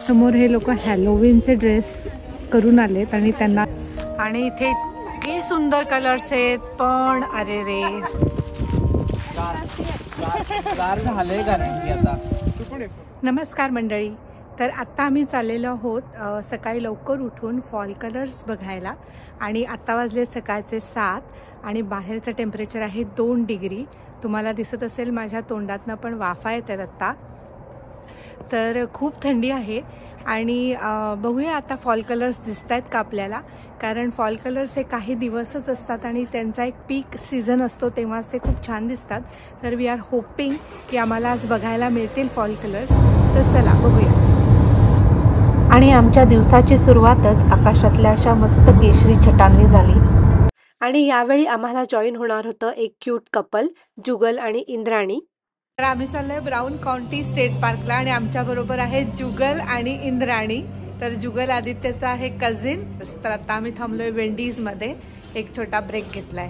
समोर हे लोक हॅलोवीनचे ड्रेस करून आलेत आणि त्यांना आणि इथे इतके सुंदर कलर्स आहेत पण अरे रे नमस्कार मंडळी. तर आत्ता आम्ही चाललेलो आहोत सकाळी लवकर उठून फॉल कलर्स बघायला आणि आत्ता वाजले सकाळचे 7 आणि बाहेरचं टेम्परेचर आहे 2 डिग्री. तुम्हाला दिसत असेल माझ्या तोंडातनं पण वाफा येत आहेत आत्ता. तर खूप थंडी आहे आणि बघूया आता फॉल कलर्स दिसत आहेत का आपल्याला, कारण फॉल कलर्स हे काही दिवसच असतात आणि त्यांचा एक पीक सीझन असतो तेव्हाच ते खूप छान दिसतात. तर वी आर होपिंग की आम्हाला आज बघायला मिळतील फॉल कलर्स. तर चला बघूया. आणि आमच्या दिवसाची सुरुवातच आकाशातल्या अशा मस्त केशरी छटांनी झाली आणि यावेळी आम्हाला जॉईन होणार होतं एक क्यूट कपल, जुगल आणि इंद्राणी. तर आम्ही चाललोय ब्राउन काउंटी स्टेट पार्कला आणि आमच्या बरोबर आहे जुगल आणि इंद्राणी. तर जुगल आदित्यचा आहे कझिन. तर आता आम्ही थांबलोय वेंडीज मध्ये, एक छोटा ब्रेक घेतलाय.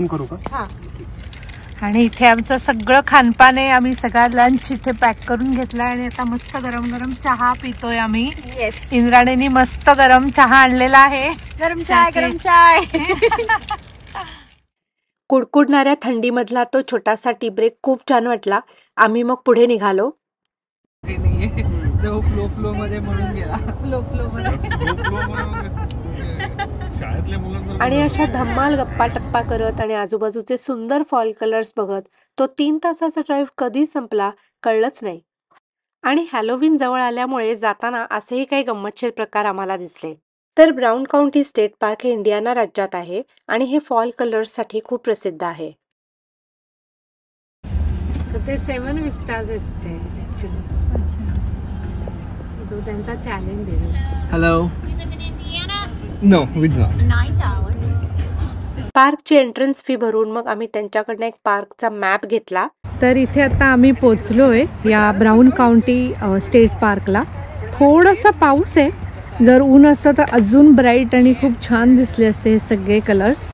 करू का? हा. आणि इथे आमचं सगळं खानपान आहे. आम्ही सगळा लंच इथे पॅक करून घेतलाय आणि आता मस्त गरम गरम चहा पितोय आम्ही. इंद्राणीने मस्त गरम चहा आणलेला आहे. गरम चाय गरम चाय. कुडकुडणाऱ्या थंडीमधला तो छोटासा टी ब्रेक खूप छान वाटला. आम्ही मग पुढे निघालो. फ्लो मध्ये म्हणून गेला. फ्लो आणि अशा धम्माल गप्पा टप्पा करत आणि आजूबाजूचे सुंदर फॉल कलर्स बघत तो 3 तासाचा ड्राईव्ह कधी संपला कळलंच नाही. आणि हॅलोवीन जवळ आल्यामुळे जाताना असेही काही गंमतशीर प्रकार आम्हाला दिसले. तर ब्राउन काउंटी स्टेट पार्क हे इंडियाना राज्यात आहे आणि हे फॉल कलर्स साठी खूप प्रसिद्ध आहे. ते 7 विस्टाज आहेत ते ऍक्च्युली. तो त्यांचा चॅलेंज आहे. Hello. No we do not. पार्कची एंट्रन्स फी भरून मग आम्ही त्यांच्याकडनं एक पार्कचा मॅप घेतला. तर इथे आता आम्ही पोचलोय या ब्राउन काउंटी स्टेट पार्कला. थोडासा पाऊस आहे. जर ऊन असतं तर अजून ब्राईट आणि खूप छान दिसले असते हे सगळे कलर्स.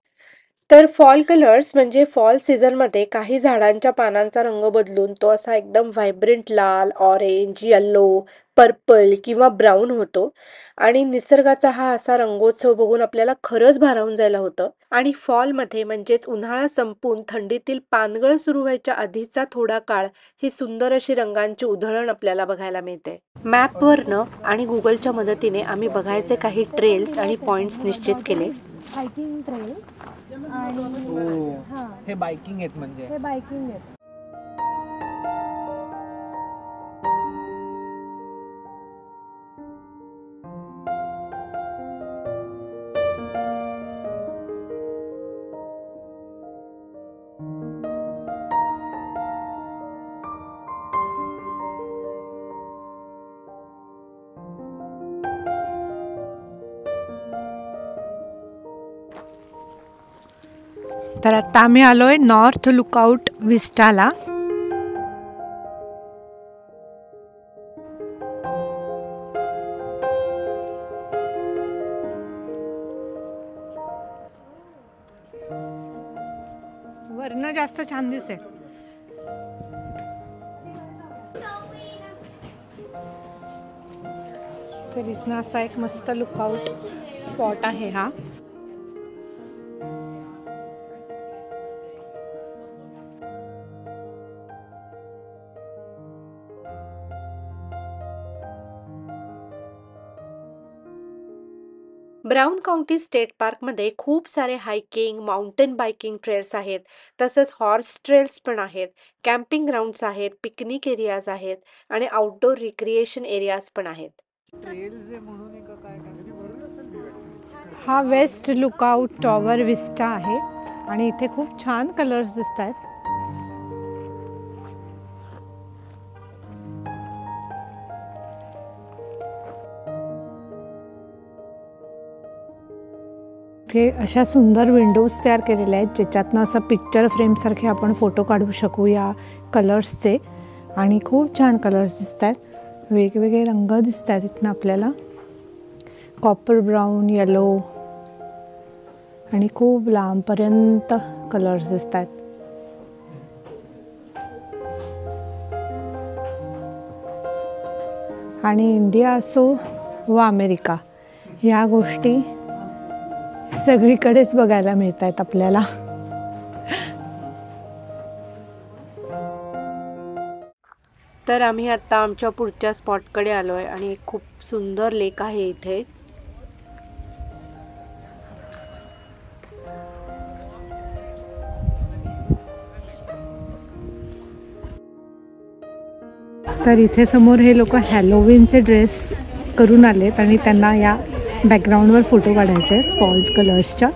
तर फॉल कलर्स म्हणजे फॉल सीझनमध्ये काही झाडांच्या पानांचा रंग बदलून तो असा एकदम व्हायब्रंट लाल, ऑरेंज, येल्लो, पर्पल किंवा ब्राऊन होतो आणि निसर्गाचा हा असा रंगोत्सव बघून आपल्याला खरंच भारावून जायला होतं. आणि फॉलमध्ये म्हणजेच उन्हाळा संपून थंडीतील पानगळ सुरू व्हायच्या आधीचा थोडा काळ ही सुंदर अशी रंगांची उधळण आपल्याला बघायला मिळते. मॅपवरनं आणि गुगलच्या मदतीने आम्ही बघायचे काही ट्रेल्स आणि पॉइंट्स निश्चित केले. हायकिंग ट्रेल आणि हे बायकिंग आहेत म्हणजे हे बायकिंग आहेत. तर आता आम्ही आलोय नॉर्थ लुकआउट विस्टाला. वरनं जास्त छान दिसेल. तर इथनं असा एक मस्त लुकआउट स्पॉट आहे हा. ब्राउन काउंटी स्टेट पार्कमध्ये खूप सारे हायकिंग, माउंटेन बायकिंग ट्रेल्स आहेत. तसंच हॉर्स ट्रेल्स पण आहेत, कॅम्पिंग ग्राउंड्स आहेत, पिकनिक एरियाज आहेत आणि आउटडोर रिक्रिएशन एरियाज पण आहेत. हा वेस्ट लुकआउट टॉवर विस्टा आहे आणि इथे खूप छान कलर्स दिसत आहेत. इथे अशा सुंदर विंडोज तयार केलेल्या आहेत ज्याच्यातनं असं पिक्चर फ्रेमसारखे आपण फोटो काढू शकू या कलर्सचे. आणि खूप छान कलर्स दिसत आहेत. वेगवेगळे रंग दिसत आहेत इथनं आपल्याला. कॉपर ब्राऊन, येलो आणि खूप लांबपर्यंत कलर्स दिसतात. आणि इंडिया असो व अमेरिका, या गोष्टी सगळीकडेच बघायला मिळत आहेत आपल्याला. तर आम्ही आता आमच्या पुढच्या स्पॉटकडे आलो आहे आणि खूप सुंदर लेक आहे इथे. तर इथे समोर हे लोक हॅलोवीनचे ड्रेस करून आलेत आणि त्यांना या बॅकग्राऊंडवर फोटो काढायचे आहेत फॉल्स कलर्सच्या.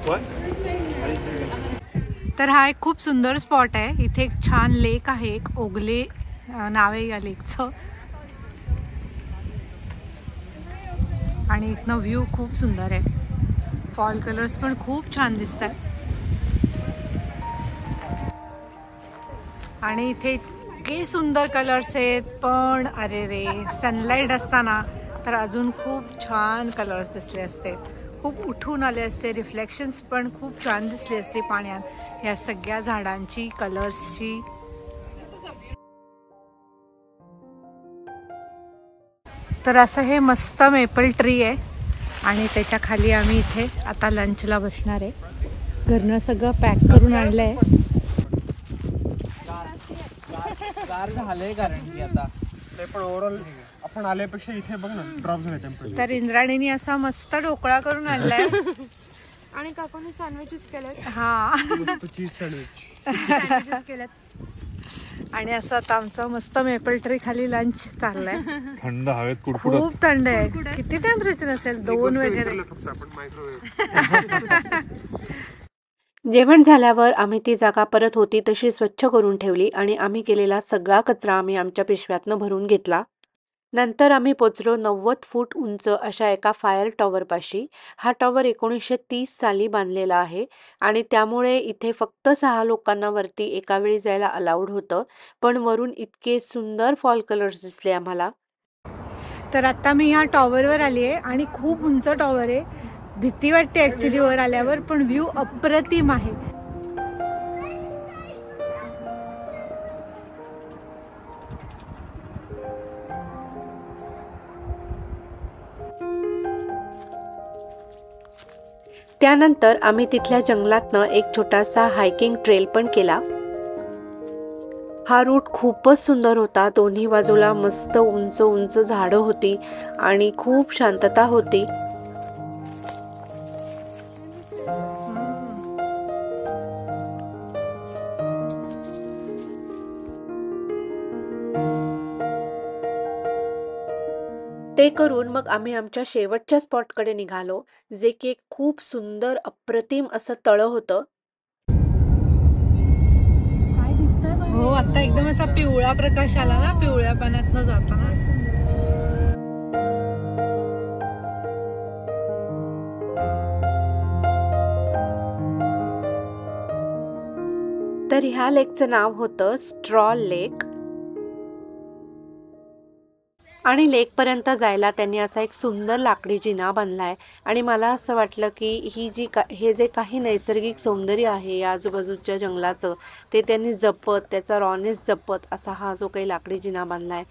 तर हा एक खूप सुंदर स्पॉट आहे. इथे एक छान लेक आहे, एक ओगले नाव आहे या लेकचं. आणि इथनं व्ह्यू खूप सुंदर आहे. फॉल कलर्स पण खूप छान दिसतात. आणि इथे इतके सुंदर कलर्स आहेत, पण अरे रे, सनलाईट असताना तर अजून खूप छान कलर्स दिसले असते, खूप उठून आले असते. रिफ्लेक्शन्स पण खूप छान दिसली असते पाण्यात या सगळ्या झाडांची, कलर्सची. तर असं हे मस्त मेपल ट्री आहे आणि त्याच्या खाली आम्ही इथे आता लंचला बसणार आहे. घरनं सगळं पॅक करून आणलं आहे. झालंय कारण की आता पण ओव्हरऑल आपण आल्यापेक्षा इथे बघ ना ड्रॉप झाले टेम्परेचर. तर इंद्राणीने असा मस्त ढोकळा करून आणलाय आणि काकांनी सँडविचेस केलेत. हा, चीज सँडविच केलेत. आणि असं आता आमचं मस्त मेपल ट्री खाली लंच चाललंय. थंड हवेत कुडकुडत. खूप थंड आहे. किती टेम्परेचर असेल? 2 वगैरे. जेवण झाल्यावर आम्ही ती जागा परत होती तशी स्वच्छ करून ठेवली आणि आम्ही केलेला सगळा कचरा आम्ही आमच्या पिशव्यातनं भरून घेतला. नंतर आम्ही पोचलो 90 फूट उंच अशा एका फायर टॉवरपाशी. हा टॉवर 1930 साली बांधलेला आहे आणि त्यामुळे इथे फक्त 6 लोकांना वरती एका वेळी जायला अलाउड होतं. पण वरून इतके सुंदर फॉल कलर्स दिसले आम्हाला. तर आता मी ह्या टॉवरवर आली आहे आणि खूप उंच टॉवर आहे. भीती वाटते ॲक्च्युली वर आल्यावर, पण व्ह्यू अप्रतिम आहे. त्यानंतर आम्ही तिथल्या जंगलातनं एक छोटासा हायकिंग ट्रेल पण केला. हा रूट खूपच सुंदर होता. दोन्ही बाजूला मस्त उंच उंच झाडं होती आणि खूप शांतता होती. ते करून मग आम्ही आमच्या शेवटच्या स्पॉटकडे निघालो, जे की एक खूप सुंदर अप्रतिम असं तळं होतं. काय दिसतंय? हो, आता एकदम असा पिवळा प्रकाश आला ना पिवळ्या पाण्यातनं जाताना. तर ह्या लेकचं नाव होतं स्ट्रॉ लेक. आणि लेकपर्यंत जायला त्यांनी असा एक सुंदर लाकडी जिना बांधलाय. आणि मला असं वाटलं की हे जे काही नैसर्गिक सौंदर्य आहे या आजूबाजूच्या जंगलाचं, ते त्यांनी जपत, त्याचा रॉनेस जपत असा हा जो काही लाकडी जिना बांधलाय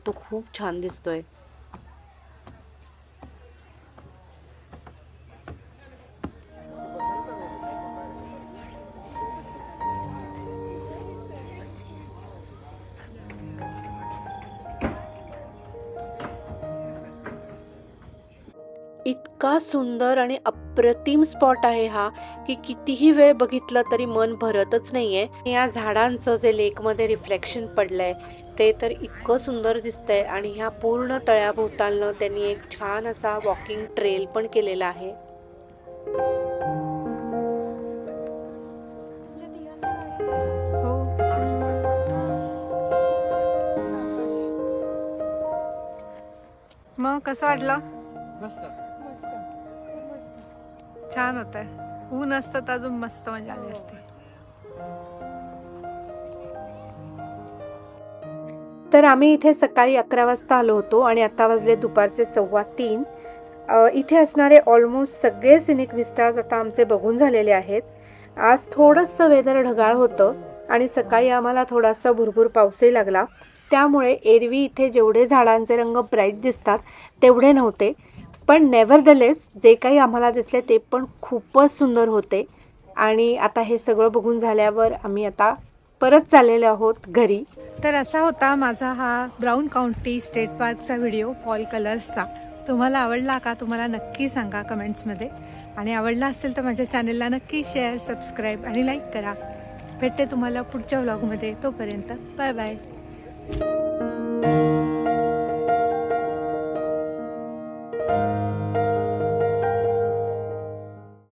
तो खूप छान दिसतोय. इतका सुंदर आणि अप्रतिम स्पॉट आहे हा की कितीही वेळ बघितलं तरी मन भरतच नाहीये. या झाडांचं जे लेकमध्ये रिफ्लेक्शन पडलंय ते तर इतकं सुंदर दिसतंय. आणि ह्या पूर्ण तळ्याभोवतालनं त्यांनी एक छान असा वॉकिंग ट्रेल पण केलेला आहे. मग कसं वाटलं? मस्त. छान होत आहे. ऊन असतं तर अजून मस्त मजा आली असते. तर आम्ही इथे सकाळी 11 वाजता आलो होतो आणि आता वाजले दुपारचे 2:15. इथे असणारे ऑलमोस्ट सगळे सिनिक विस्टाज आता आमचे बघून झालेले आहेत. आज थोडंसं वेदर ढगाळ होतं आणि सकाळी आम्हाला थोडासा भुरभुर पाऊसही लागला. त्यामुळे एरवी इथे जेवढे झाडांचे रंग ब्राईट दिसतात तेवढे नव्हते, पण नेव्हरदलेस जे काही आम्हाला दिसले ते पण खूपच सुंदर होते. आणि आता हे सगळं बघून झाल्यावर आम्ही आता परत चाललेलो आहोत घरी. तर असा होता माझा हा ब्राऊन काउंटी स्टेट पार्कचा व्हिडिओ फॉल कलर्सचा. तुम्हाला आवडला का? तुम्हाला नक्की सांगा कमेंट्समध्ये. आणि आवडला असेल तर माझ्या चॅनलला नक्की शेअर, सबस्क्राईब आणि लाईक करा. भेटते तुम्हाला पुढच्या व्लॉगमध्ये. तोपर्यंत बाय बाय.